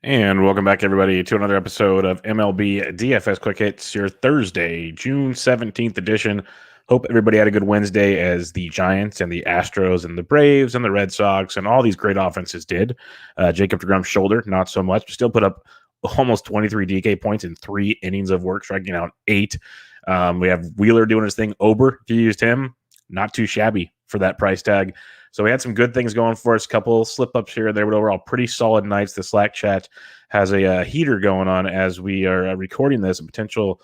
And welcome back, everybody, to another episode of MLB DFS Quick Hits, your Thursday, June 17th edition. Hope everybody had a good Wednesday as the Giants and the Astros and the Braves and the Red Sox and all these great offenses did. Jacob deGrom's shoulder, not so much, but still put up almost 23 DK points in 3 innings of work, striking out 8. We have Wheeler doing his thing. Ober, if you used him, not too shabby for that price tag. So we had some good things going for us, a couple slip-ups here and there, but overall pretty solid nights. The Slack chat has a heater going on as we are recording this, a potential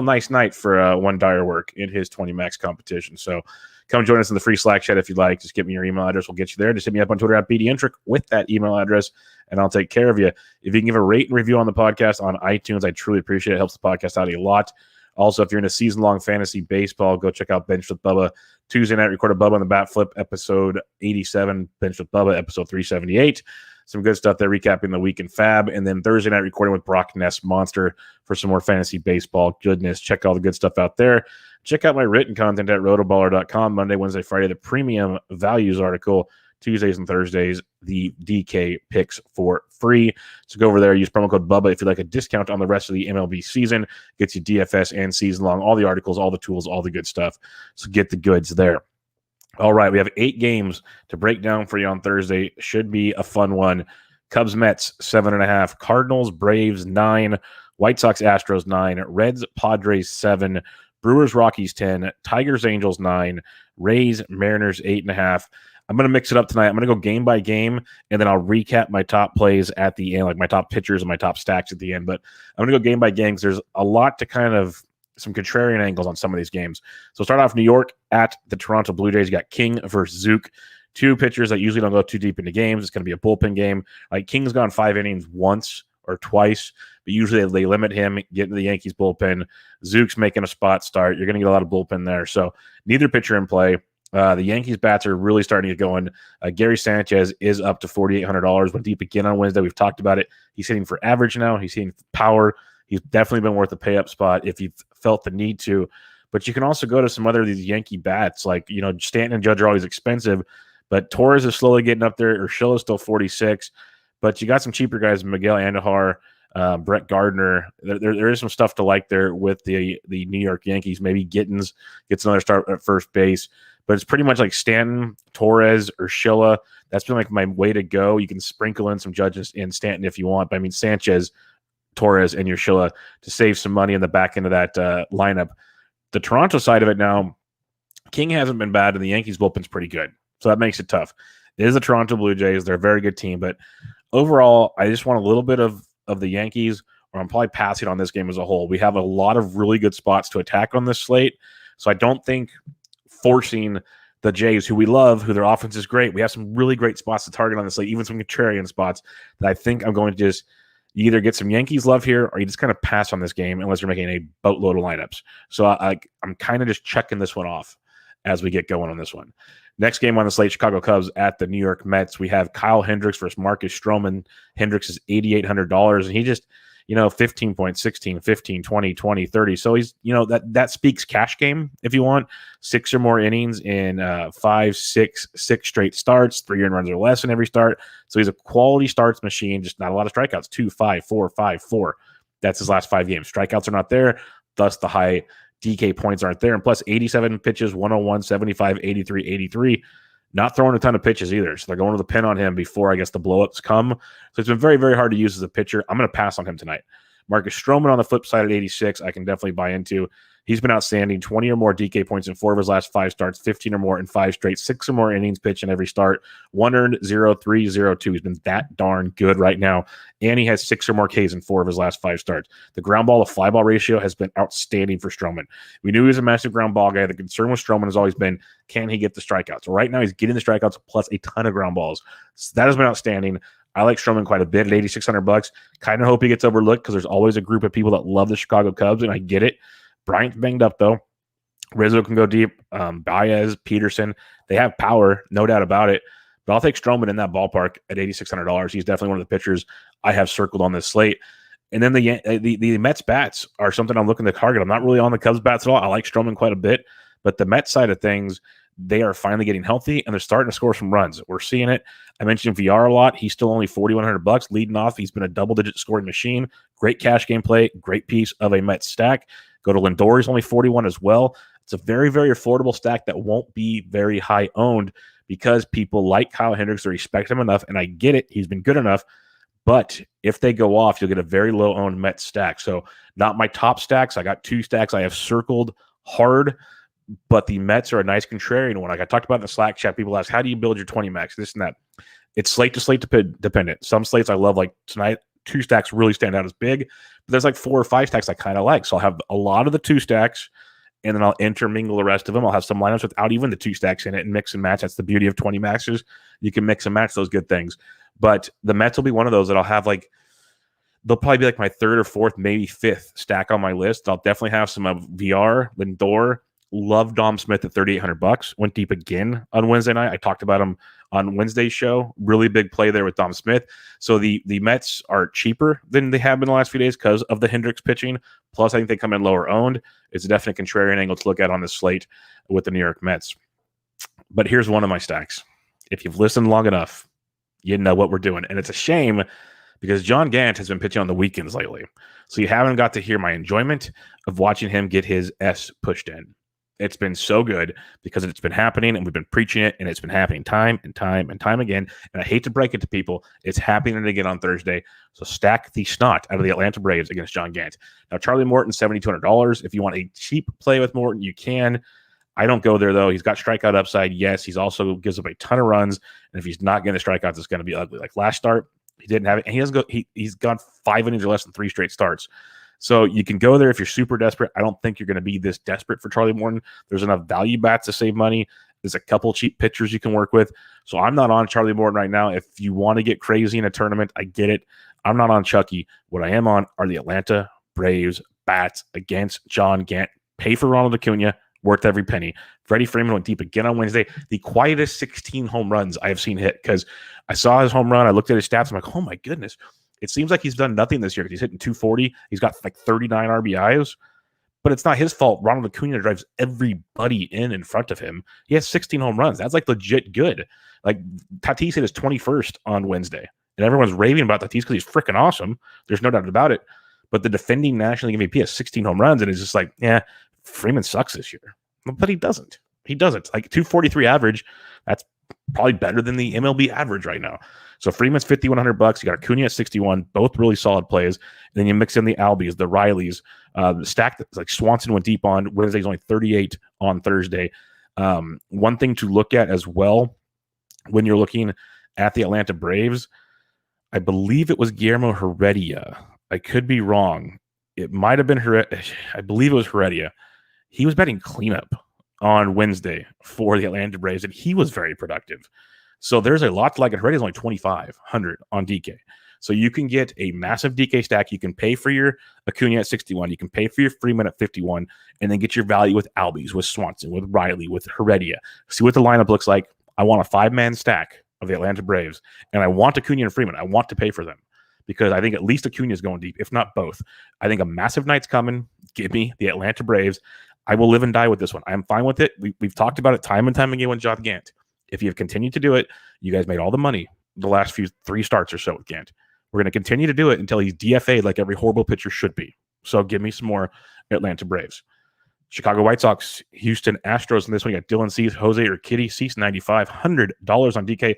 nice night for one Dyer work in his 20 max competition. So come join us in the free Slack chat if you'd like. Just give me your email address. We'll get you there. Just hit me up on Twitter at BDintric with that email address, and I'll take care of you. If you can give a rate and review on the podcast on iTunes, I truly appreciate it. It helps the podcast out a lot. Also, if you're in a season-long fantasy baseball, go check out Bench with Bubba. Tuesday night, recorded Bubba on the Bat Flip, episode 87. Bench with Bubba, episode 378. Some good stuff there, recapping the week in Fab. And then Thursday night, recording with Brock Ness Monster for some more fantasy baseball goodness. Check all the good stuff out there. Check out my written content at rotoballer.com. Monday, Wednesday, Friday, the premium values article. Tuesdays and Thursdays, the DK picks for free. So go over there, use promo code Bubba if you'd like a discount on the rest of the MLB season. Gets you DFS and season long, all the articles, all the tools, all the good stuff. So get the goods there. All right, we have 8 games to break down for you on Thursday. Should be a fun one. Cubs, Mets, 7.5. Cardinals, Braves, 9. White Sox, Astros, 9. Reds, Padres, 7. Brewers, Rockies, 10. Tigers, Angels, 9. Rays, Mariners, 8.5. I'm going to mix it up tonight. I'm going to go game by game, and then I'll recap my top plays at the end, like my top pitchers and my top stacks at the end. But I'm going to go game by game because there's a lot to kind of some contrarian angles on some of these games. So start off New York at the Toronto Blue Jays. You got King versus Zook. 2 pitchers that usually don't go too deep into games. It's going to be a bullpen game. Like King's gone 5 innings once or twice, but usually they limit him, get into the Yankees bullpen. Zook's making a spot start. You're going to get a lot of bullpen there. So neither pitcher in play. The Yankees bats are really starting to get going. Gary Sanchez is up to $4,800. Went deep again on Wednesday. We've talked about it. He's hitting for average now. He's hitting for power. He's definitely been worth a pay-up spot if you've felt the need to. But you can also go to some other of these Yankee bats. Like, Stanton and Judge are always expensive, but Torres is slowly getting up there. Urshela's still 46. But you got some cheaper guys, Miguel Andujar, Brett Gardner. There is some stuff to like there with the New York Yankees. Maybe Gittins gets another start at first base. But it's pretty much like Stanton, Torres, Urshela. That's been like my way to go. You can sprinkle in some Judges in Stanton if you want. But I mean, Sanchez, Torres, and Urshela to save some money in the back end of that lineup. The Toronto side of it now, King hasn't been bad, and the Yankees bullpen's pretty good. So that makes it tough. It is the Toronto Blue Jays. They're a very good team. But overall, I just want a little bit of the Yankees, or I'm probably passing on this game as a whole. We have a lot of really good spots to attack on this slate. So I don't think forcing the Jays, who we love, who their offense is great. We have some really great spots to target on this slate, even some contrarian spots that I think I'm going to just either get some Yankees love here or you just kind of pass on this game unless you're making a boatload of lineups. So I'm kind of just checking this one off as we get going on this one. Next game on the slate, Chicago Cubs at the New York Mets. We have Kyle Hendricks versus Marcus Strowman. Hendricks is $8,800, and he just, 15 points, 16, 15, 20, 20, 30. So he's, that speaks cash game if you want. 6 or more innings in 5, 6 straight starts, 3 earned runs or less in every start. So he's a quality starts machine, just not a lot of strikeouts. 2, 5, 4, 5, 4. That's his last 5 games. Strikeouts are not there. Thus the high DK points aren't there. And plus 87 pitches, 101, 75, 83, 83. Not throwing a ton of pitches either. So they're going to the pin on him before, I guess, the blowups come. So it's been very, very hard to use as a pitcher. I'm going to pass on him tonight. Marcus Strowman on the flip side at 86, I can definitely buy into. He's been outstanding. 20 or more DK points in 4 of his last 5 starts, 15 or more in 5 straight, 6 or more innings pitched in every start, 1 earned, 0-3, 0-2. He's been that darn good right now. And he has 6 or more Ks in 4 of his last 5 starts. The ground ball to fly ball ratio has been outstanding for Strowman. We knew he was a massive ground ball guy. The concern with Strowman has always been, can he get the strikeouts? Right now, he's getting the strikeouts plus a ton of ground balls. So that has been outstanding. I like Strowman quite a bit at $8,600. Kind of hope he gets overlooked because there's always a group of people that love the Chicago Cubs, and I get it. Bryant's banged up, though. Rizzo can go deep. Baez, Peterson, they have power, no doubt about it. But I'll take Strowman in that ballpark at $8,600. He's definitely one of the pitchers I have circled on this slate. And then the Mets bats are something I'm looking to target. I'm not really on the Cubs bats at all. I like Strowman quite a bit. But the Mets side of things, They are finally getting healthy, and they're starting to score some runs. We're seeing it. I mentioned VR a lot. He's still only $4,100 leading off. He's been a double-digit scoring machine. Great cash game play. Great piece of a Mets stack. Go to Lindor. He's only 41 as well. It's a very, very affordable stack that won't be very high owned because people like Kyle Hendricks. They respect him enough, and I get it. He's been good enough. But if they go off, you'll get a very low-owned Mets stack. So not my top stacks. I got 2 stacks I have circled hard, but the Mets are a nice contrarian one. Like I talked about in the Slack chat, people ask, how do you build your 20 max, this and that? It's slate to slate dependent. Some slates I love, like tonight, 2 stacks really stand out as big, but there's like 4 or 5 stacks I kind of like. So I'll have a lot of the 2 stacks, and then I'll intermingle the rest of them. I'll have some lineups without even the 2 stacks in it and mix and match. That's the beauty of 20 maxes. You can mix and match those good things. But the Mets will be one of those that I'll have like, they'll probably be like my 3rd or 4th, maybe 5th stack on my list. I'll definitely have some of VR, Lindor. Love Dom Smith at $3,800. Went deep again on Wednesday night. I talked about him on Wednesday's show. Really big play there with Dom Smith. So the Mets are cheaper than they have been the last few days because of the Hendricks pitching. Plus, I think they come in lower owned. It's a definite contrarian angle to look at on this slate with the New York Mets. But here's one of my stacks. If you've listened long enough, you know what we're doing. And it's a shame because John Gant has been pitching on the weekends lately. So you haven't got to hear my enjoyment of watching him get his S pushed in. It's been so good because it's been happening and we've been preaching it, and it's been happening time and time and time again. And I hate to break it to people, it's happening again on Thursday. So stack the snot out of the Atlanta Braves against John Gant. Now, Charlie Morton, $7,200. If you want a cheap play with Morton, you can. I don't go there, though. He's got strikeout upside. Yes, he's also gives up a ton of runs. And if he's not getting the strikeouts, it's going to be ugly. Like last start, he didn't have it. And he doesn't go, he's gone 5 innings or less than 3 straight starts. So you can go there if you're super desperate. I don't think you're going to be this desperate for Charlie Morton. There's enough value bats to save money. There's a couple cheap pitchers you can work with. So I'm not on Charlie Morton right now. If you want to get crazy in a tournament, I get it. I'm not on Chucky. What I am on are the Atlanta Braves bats against John Gant. Pay for Ronald Acuna. Worth every penny. Freddy Freeman went deep again on Wednesday. The quietest 16 home runs I have seen hit, because I saw his home run. I looked at his stats. I'm like, oh my goodness. It seems like he's done nothing this year because he's hitting 240. He's got like 39 RBIs, but it's not his fault. Ronald Acuna drives everybody in front of him. He has 16 home runs. That's like legit good. Like Tatis hit his 21st on Wednesday, and everyone's raving about Tatis because he's freaking awesome. There's no doubt about it. But the defending National League MVP has 16 home runs, and it's just like, yeah, Freeman sucks this year. But he doesn't. He doesn't. Like 243 average, that's probably better than the MLB average right now. So Freeman's $5,100. You got Acuna at 61, both really solid plays. And then you mix in the Albies, the Rileys, the stack that like Swanson went deep on Wednesday. He's only 38 on Thursday. One thing to look at as well when you're looking at the Atlanta Braves, I believe it was Guillermo Heredia. I could be wrong. It might have been Heredia. I believe it was Heredia. He was betting cleanup on Wednesday for the Atlanta Braves, and he was very productive. So there's a lot to like. Heredia's only 2,500 on DK. So you can get a massive DK stack. You can pay for your Acuna at 61. You can pay for your Freeman at 51, and then get your value with Albies, with Swanson, with Riley, with Heredia. See what the lineup looks like. I want a 5-man stack of the Atlanta Braves, and I want Acuna and Freeman. I want to pay for them because I think at least Acuna is going deep, if not both. I think a massive night's coming. Give me the Atlanta Braves. I will live and die with this one. I'm fine with it. We've talked about it time and time again with John Gant. If you've continued to do it, you guys made all the money the last 3 starts or so with Gant. We're going to continue to do it until he's DFA'd like every horrible pitcher should be. So give me some more Atlanta Braves. Chicago White Sox, Houston Astros in this one. You got Dylan Cease, Jose Urquidy, Cease $9,500 on DK.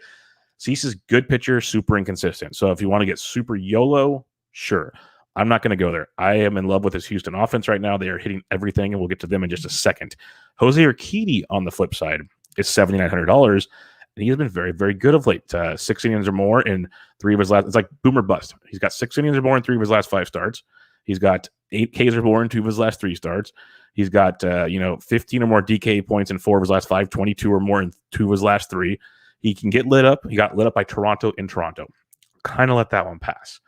Cease is good pitcher, super inconsistent. So if you want to get super YOLO, sure. I'm not going to go there. I am in love with his Houston offense right now. They are hitting everything, and we'll get to them in just a second. Jose Urquidy on the flip side is $7,900, and he has been very, very good of late. 6 innings or more in 3 of his last. It's like boomer bust. He's got 6 innings or more in 3 of his last 5 starts. He's got 8 Ks or more in 2 of his last 3 starts. He's got 15 or more DK points in 4 of his last 5, 22 or more in 2 of his last 3. He can get lit up. He got lit up by Toronto in Toronto. Kind of let that one pass.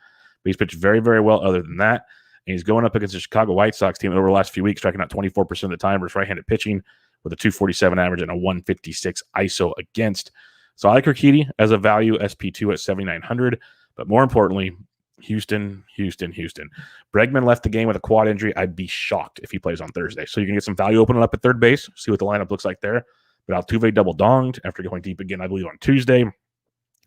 But he's pitched very, very well other than that. And he's going up against the Chicago White Sox team over the last few weeks, striking out 24% of the time versus right-handed pitching with a 247 average and a 156 ISO against. So I like Urquidy as a value SP2 at 7,900. But more importantly, Houston. Bregman left the game with a quad injury. I'd be shocked if he plays on Thursday. So you can get some value opening up at third base, see what the lineup looks like there. but Altuve double donged after going deep again, I believe, on Tuesday.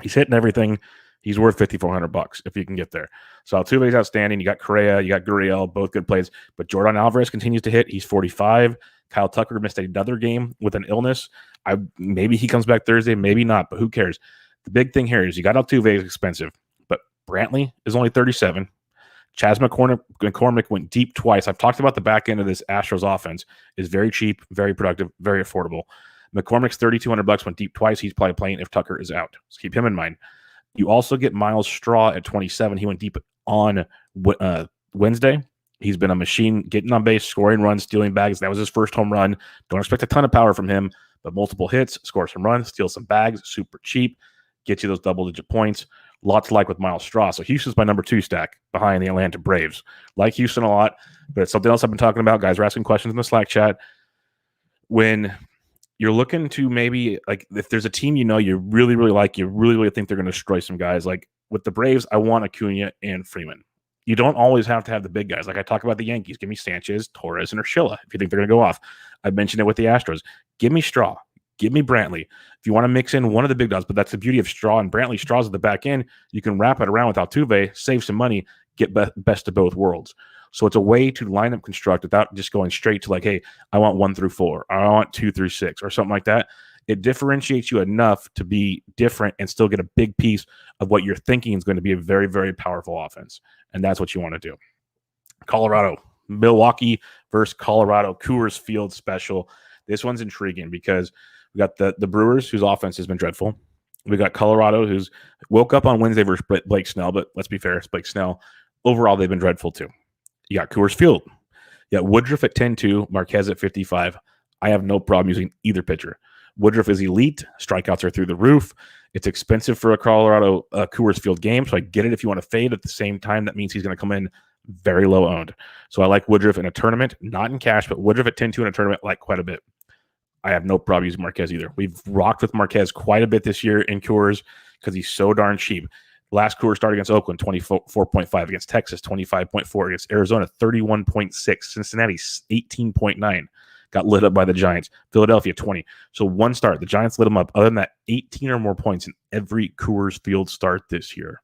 He's hitting everything. He's worth $5,400 if you can get there. So Altuve's outstanding. You got Correa, you got Gurriel, both good plays. But Jordan Alvarez continues to hit. He's 45. Kyle Tucker missed another game with an illness. Maybe he comes back Thursday, maybe not, but who cares? The big thing here is you got Altuve is expensive, but Brantley is only 37. Chas McCormick went deep twice. I've talked about the back end of this Astros offense is very cheap, very productive, very affordable. McCormick's $3,200 went deep twice. He's probably playing if Tucker is out. So keep him in mind. You also get Miles Straw at 27. He went deep on Wednesday. He's been a machine getting on base, scoring runs, stealing bags. That was his first home run. Don't expect a ton of power from him, but multiple hits, score some runs, steal some bags, super cheap, get you those double-digit points. Lots to like with Miles Straw. So Houston's my number 2 stack behind the Atlanta Braves. Like Houston a lot, but it's something else I've been talking about. Guys are asking questions in the Slack chat. When you're looking to maybe, like, if there's a team you really, really like, you really, really think they're going to destroy some guys. Like with the Braves, I want Acuna and Freeman. You don't always have to have the big guys. Like I talk about the Yankees. Give me Sanchez, Torres, and Urshela if you think they're going to go off. I mentioned it with the Astros. Give me Straw. Give me Brantley. If you want to mix in one of the big dogs, but that's the beauty of Straw and Brantley. Straw's at the back end. You can wrap it around with Altuve, save some money, get best of both worlds. So it's a way to line up construct without just going straight to like, hey, I want 1 through 4, or I want 2 through 6, or something like that. It differentiates you enough to be different and still get a big piece of what you're thinking is going to be a very, very powerful offense. And that's what you want to do. Colorado, Milwaukee versus Colorado, Coors Field special. This one's intriguing because we got the Brewers, whose offense has been dreadful. We got Colorado, who's woke up on Wednesday versus Blake Snell, but let's be fair, it's Blake Snell. Overall, they've been dreadful too. You got Coors Field. You got Woodruff at 10-2, Marquez at 55. I have no problem using either pitcher. Woodruff is elite. Strikeouts are through the roof. It's expensive for a Colorado Coors Field game, so I get it if you want to fade. At the same time, that means he's going to come in very low owned. So I like Woodruff in a tournament, not in cash, but Woodruff at 10-2 in a tournament, like quite a bit. I have no problem using Marquez either. We've rocked with Marquez quite a bit this year in Coors because he's so darn cheap. Last Coors start against Oakland, 24.5. Against Texas, 25.4. Against Arizona, 31.6. Cincinnati, 18.9. Got lit up by the Giants. Philadelphia, 20. So one start. The Giants lit them up. Other than that, 18 or more points in every Coors Field start this year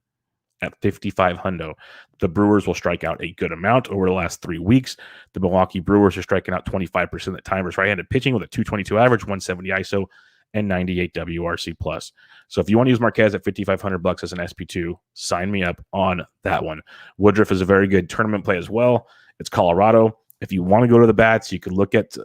at 55 hundo. The Brewers will strike out a good amount over the last 3 weeks. The Milwaukee Brewers are striking out 25% of the time versus right-handed pitching with a 222 average, 170 ISO, and 98 WRC plus. So if you want to use Marquez at $5,500 as an SP2, sign me up on that one. Woodruff is a very good tournament play as well. It's Colorado. If you want to go to the bats, you could look at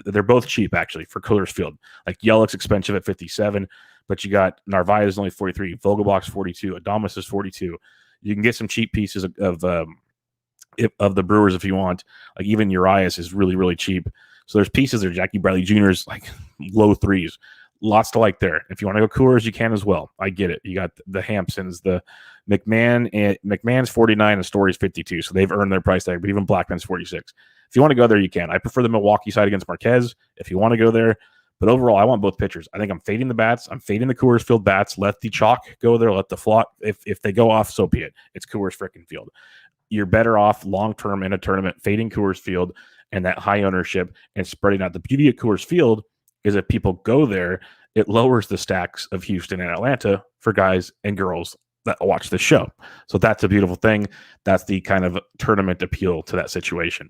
they're both cheap actually for Coors Field. Like Yellick's expensive at 57, but you got Narvaez only 43, Vogelbach's 42, Adames is 42. You can get some cheap pieces of the Brewers if you want. Like even Urias is really, really cheap. So there's pieces there. Jackie Bradley Jr.'s like low 3s. Lots to like there. If you want to go Coors, you can as well. I get it. You got the Hampsons, the McMahon, and McMahon's 49 and Story's 52. So they've earned their price tag, but even Blackman's 46. If you want to go there, you can. I prefer the Milwaukee side against Marquez if you want to go there. But overall, I want both pitchers. I think I'm fading the bats. I'm fading the Coors Field bats. Let the chalk go there. Let the flop. If they go off, so be it. It's Coors frickin' Field. You're better off long-term in a tournament fading Coors Field and that high ownership and spreading out. The beauty of Coors Field is if people go there, it lowers the stacks of Houston and Atlanta for guys and girls that watch the show. So that's a beautiful thing. That's the kind of tournament appeal to that situation.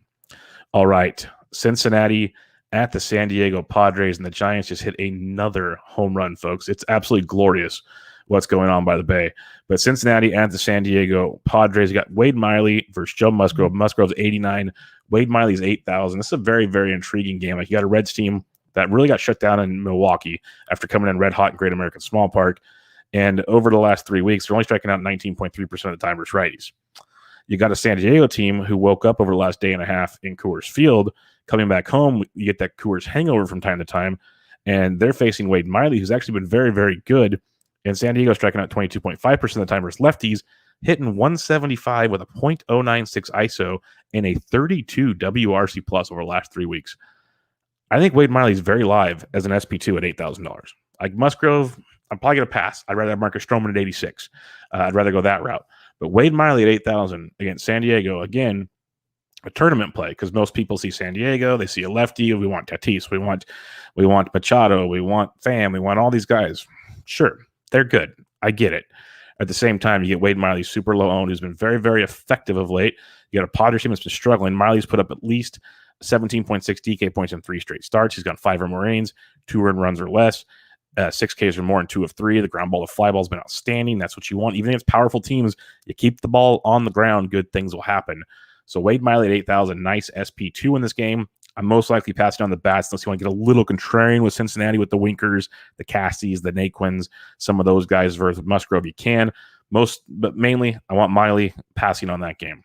All right, Cincinnati at the San Diego Padres, and the Giants just hit another home run, folks. It's absolutely glorious what's going on by the Bay. But Cincinnati at the San Diego Padres, you got Wade Miley versus Joe Musgrove. Musgrove's 89. Wade Miley's 8,000. This is a very, very intriguing game. Like you got a Reds team that really got shut down in Milwaukee after coming in red hot in Great American Small Park. And over the last 3 weeks, they're only striking out 19.3% of the time versus righties. You got a San Diego team who woke up over the last day and a half in Coors Field. Coming back home, you get that Coors hangover from time to time. And they're facing Wade Miley, who's actually been very, very good. And San Diego striking out 22.5% of the time versus lefties, hitting 175 with a .096 ISO and a 32 WRC plus over the last 3 weeks. I think Wade Miley's very live as an SP2 at $8,000. Like Musgrove, I'm probably going to pass. I'd rather have Marcus Strowman at 86. I'd rather go that route. But Wade Miley at 8,000 against San Diego, again, a tournament play, because most people see San Diego, they see a lefty. We want Tatis, we want Machado, we want Pham, we want all these guys. Sure, they're good. I get it. At the same time, you get Wade Miley, super low owned, who's been very, very effective of late. You got a Padres team that's been struggling. Miley's put up at least 17.6 DK points in 3 straight starts. He's got 5 or more innings, 2 earned runs or less, 6 Ks or more in 2 of 3. The ground ball to fly ball has been outstanding. That's what you want. Even against powerful teams, you keep the ball on the ground, good things will happen. So Wade Miley at 8,000, nice SP2 in this game. I'm most likely passing on the bats unless you want to get a little contrarian with Cincinnati with the Winkers, the Cassies, the Naquins, some of those guys versus Musgrove. You can. But mainly, I want Miley passing on that game.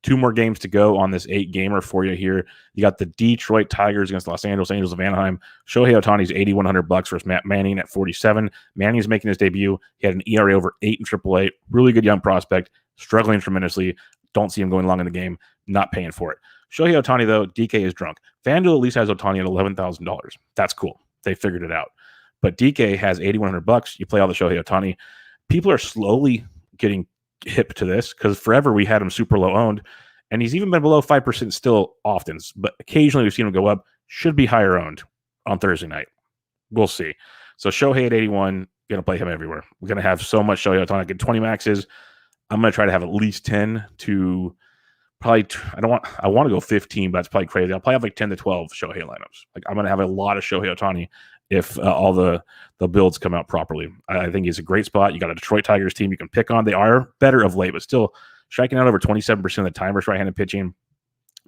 2 more games to go on this 8-gamer for you here. You got the Detroit Tigers against the Los Angeles Angels of Anaheim. Shohei Ohtani's $8,100 versus Matt Manning at 47. Manning's making his debut. He had an ERA over 8 in AAA. Really good young prospect. Struggling tremendously. Don't see him going long in the game. Not paying for it. Shohei Ohtani, though, DK is drunk. FanDuel at least has Ohtani at $11,000. That's cool. They figured it out. But DK has $8,100. You play all the Shohei Ohtani. People are slowly getting hip to this because forever we had him super low owned, and he's even been below 5% still often, but occasionally we've seen him go up. Should be higher owned on Thursday night. We'll see. So Shohei at 81, going to play him everywhere. We're going to have so much Shohei Ohtani. Get 20 maxes. I'm going to try to have at least 10 to probably, I want to go 15, but that's probably crazy. I'll probably have like 10 to 12 Shohei lineups. Like I'm going to have a lot of Shohei Ohtani if all the builds come out properly. I think he's a great spot. You got a Detroit Tigers team you can pick on. They are better of late, but still striking out over 27% of the time versus right-handed pitching,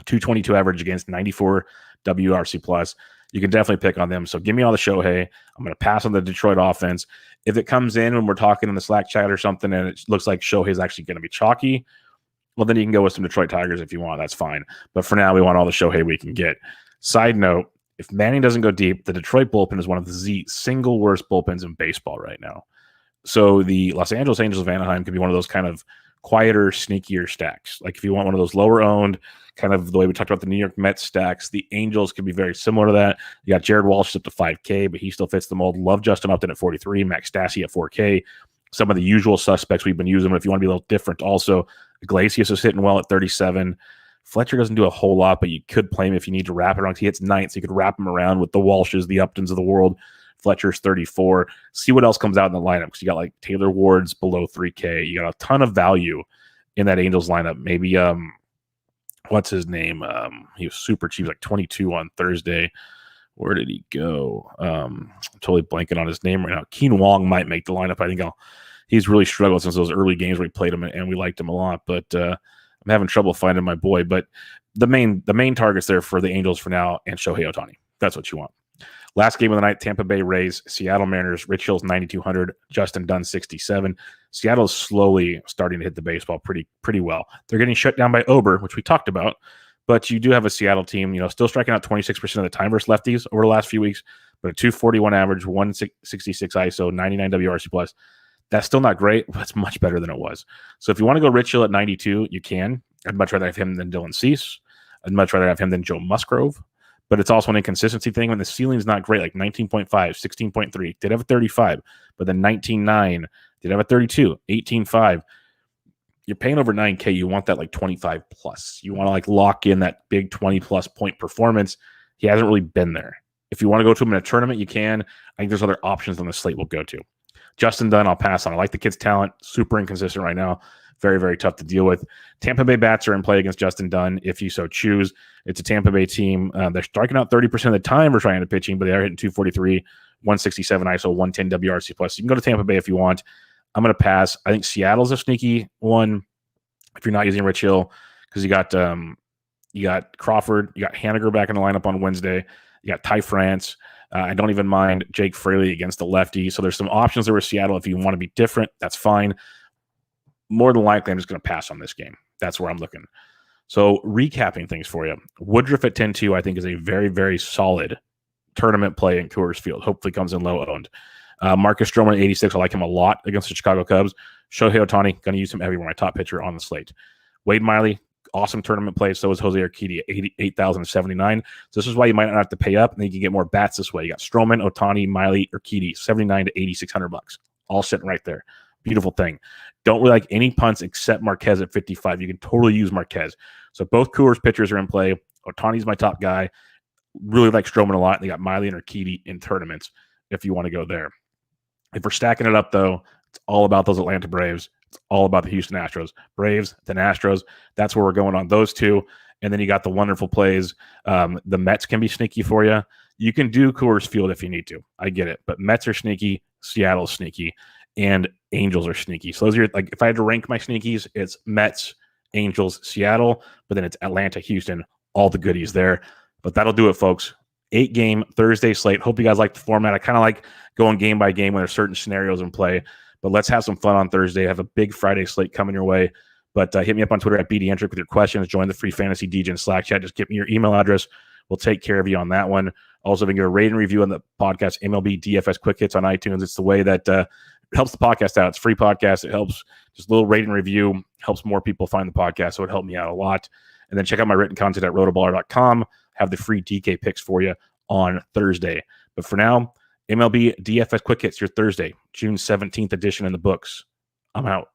222 average against 94 WRC plus. You can definitely pick on them. So give me all the Shohei. I'm going to pass on the Detroit offense. If it comes in when we're talking in the Slack chat or something and it looks like Shohei is actually going to be chalky, well, then you can go with some Detroit Tigers if you want. That's fine. But for now, we want all the Shohei we can get. Side note, if Manning doesn't go deep, the Detroit bullpen is one of the single worst bullpens in baseball right now. So the Los Angeles Angels of Anaheim could be one of those kind of quieter, sneakier stacks. Like if you want one of those lower owned, kind of the way we talked about the New York Mets stacks, the Angels could be very similar to that. You got Jared Walsh up to 5K, but he still fits the mold. Love Justin Upton at 43, Max Stassi at 4K. Some of the usual suspects we've been using, but if you want to be a little different also, Iglesias is hitting well at 37. Fletcher doesn't do a whole lot, but you could play him if you need to wrap it around. He hits 9th, so you could wrap him around with the Walshes, the Uptons of the world. Fletcher's 34. See what else comes out in the lineup, because you got like Taylor Ward's below 3K. You got a ton of value in that Angels lineup. Maybe what's his name? He was super cheap, like 22 on Thursday. Where did he go? I'm totally blanking on his name right now. Kean Wong might make the lineup. I think he's really struggled since those early games where he played him, and we liked him a lot. But I'm having trouble finding my boy. But the main targets there for the Angels for now and Shohei Ohtani. That's what you want. Last game of the night, Tampa Bay Rays, Seattle Mariners. Rich Hill's 9,200, Justin Dunn 67. Seattle's slowly starting to hit the baseball pretty well. They're getting shut down by Ober, which we talked about, but you do have a Seattle team, still striking out 26% of the time versus lefties over the last few weeks, but a 241 average, 166 ISO, 99 WRC plus. That's still not great, but it's much better than it was. So if you want to go Rich Hill at 92, you can. I'd much rather have him than Dylan Cease. I'd much rather have him than Joe Musgrove. But it's also an inconsistency thing when the ceiling's not great, like 19.5, 16.3. Did have a 35, but then 19.9. Did have a 32, 18.5. You're paying over 9K. You want that like 25 plus. You want to like lock in that big 20 plus point performance. He hasn't really been there. If you want to go to him in a tournament, you can. I think there's other options on the slate we'll go to. Justin Dunn, I'll pass on. I like the kid's talent. Super inconsistent right now. Very, very tough to deal with. Tampa Bay bats are in play against Justin Dunn if you so choose. It's a Tampa Bay team. They're striking out 30% of the time for trying to pitching, but they are hitting 243, 167 ISO, 110 WRC plus. You can go to Tampa Bay if you want. I'm going to pass. I think Seattle's a sneaky one if you're not using Rich Hill, because you got Crawford, you got Haniger back in the lineup on Wednesday, you got Ty France. I don't even mind Jake Fraley against the lefty. So there's some options there with Seattle. If you want to be different, that's fine. More than likely, I'm just going to pass on this game. That's where I'm looking. So recapping things for you. Woodruff at 10-2, I think, is a very, very solid tournament play in Coors Field. Hopefully comes in low owned. Marcus Strowman at 86. I like him a lot against the Chicago Cubs. Shohei Ohtani, going to use him everywhere. My top pitcher on the slate. Wade Miley, awesome tournament play. So is Jose Urquidy at 8,079. So this is why you might not have to pay up, and then you can get more bats this way. You got Strowman, Ohtani, Miley, Urquidy, 79 to 8,600 bucks, all sitting right there. Beautiful thing. Don't really like any punts except Marquez at 55. You can totally use Marquez. So both Coors pitchers are in play. Ohtani's my top guy. Really like Strowman a lot. They got Miley and Urquidy in tournaments if you want to go there. If we're stacking it up, though, it's all about those Atlanta Braves. It's all about the Houston Astros. Braves, then Astros. That's where we're going on those two. And then you got the wonderful plays. The Mets can be sneaky for you. You can do Coors Field if you need to. I get it. But Mets are sneaky. Seattle's sneaky. And Angels are sneaky. So those are, like, if I had to rank my sneakies, it's Mets, Angels, Seattle. But then it's Atlanta, Houston, all the goodies there. But that'll do it, folks. 8-game Thursday slate. Hope you guys like the format. I kind of like going game by game when there's certain scenarios in play. But let's have some fun on Thursday. I have a big Friday slate coming your way. But hit me up on Twitter at BDentric with your questions. Join the free Fantasy DJ Slack chat. Just give me your email address. We'll take care of you on that one. Also, if you can get a rate and review on the podcast, MLB DFS Quick Hits on iTunes. It's the way that helps the podcast out. It's a free podcast. It helps. Just a little rate and review helps more people find the podcast. So it helped me out a lot. And then check out my written content at RotoBaller.com. Have the free DK picks for you on Thursday. But for now, MLB DFS Quick Hits, your Thursday, June 17th edition in the books. I'm out.